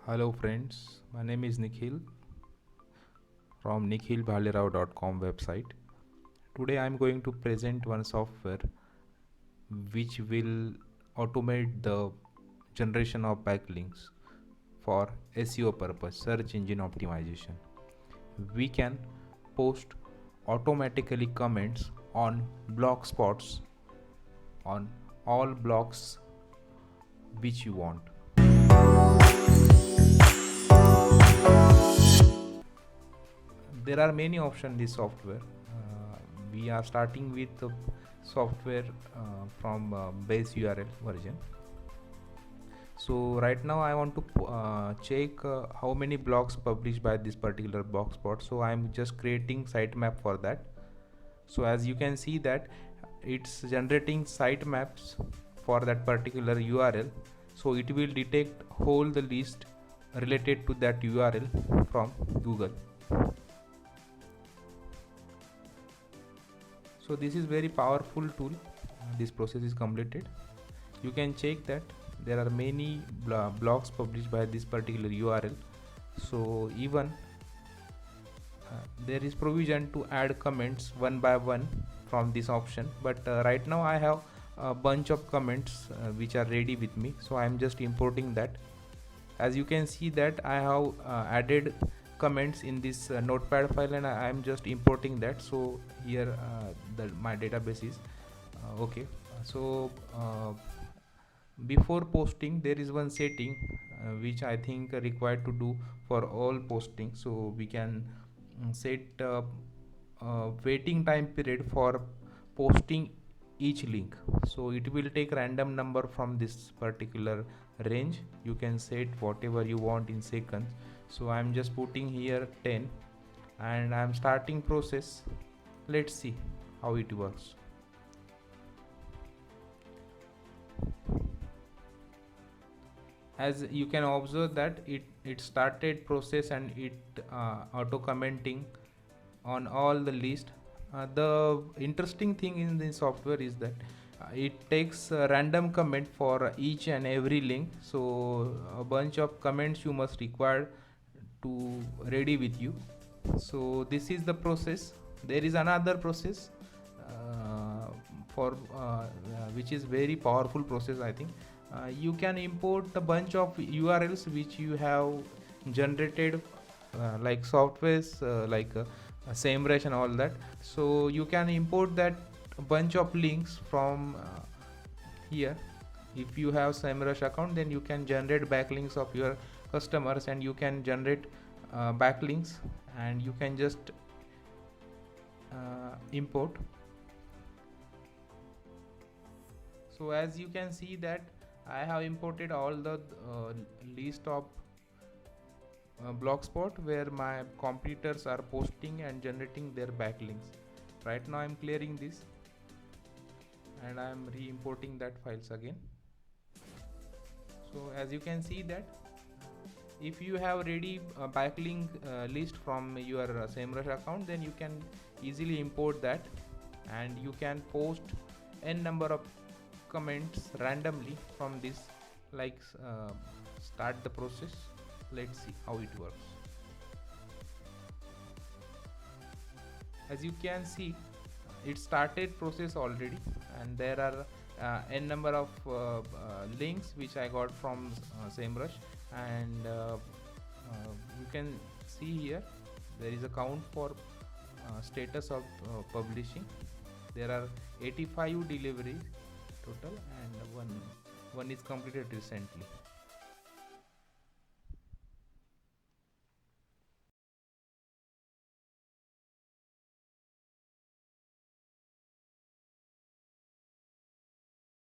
Hello friends, my name is Nikhil from nikhilbhalerao.com website. Today I am going to present one software which will automate the generation of backlinks for SEO purpose, search engine optimization. We can post automatically comments on blog spots on all blogs which you want. There are many options in this software. We are starting with the software from base URL version. So right now I want to check how many blogs published by this particular blogspot. So I am just creating sitemap for that. So as you can see that it's generating sitemaps for that particular URL. So it will detect whole the list related to that URL from Google. So this is very powerful tool. This process is completed. You can check that there are many blogs published by this particular URL. So even there is provision to add comments one by one from this option, but right now I have a bunch of comments which are ready with me, so I am just importing that. As you can see that I have added comments in this notepad file, and I am just importing that. So here my database is okay. So before posting there is one setting which I think required to do for all posting. So we can set waiting time period for posting each link. So it will take random number from this particular range. You can set whatever you want in seconds. So I'm just putting here 10 and I'm starting process. Let's see how it works. As you can observe that it started process and it auto commenting on all the list. The interesting thing in this software is that it takes a random comment for each and every link. So a bunch of comments you must require to ready with you. So this is the process. There is another process for which is very powerful process, I think. You can import a bunch of URLs which you have generated like softwares like SEMrush and all that. So you can import that bunch of links from here. If you have SEMrush account, then you can generate backlinks of your customers, and you can generate backlinks, and you can just import. So as you can see that I have imported all the list of blogspot where my competitors are posting and generating their backlinks. Right now I'm clearing this and I'm re-importing that files again. So as you can see that if you have ready a backlink list from your SEMrush account, then you can easily import that and you can post n number of comments randomly from this. Like start the process. Let's see how it works. As you can see, it started process already, and there are n number of links which I got from SEMrush, and you can see here there is a count for status of publishing. There are 85 deliveries total, and one is completed recently.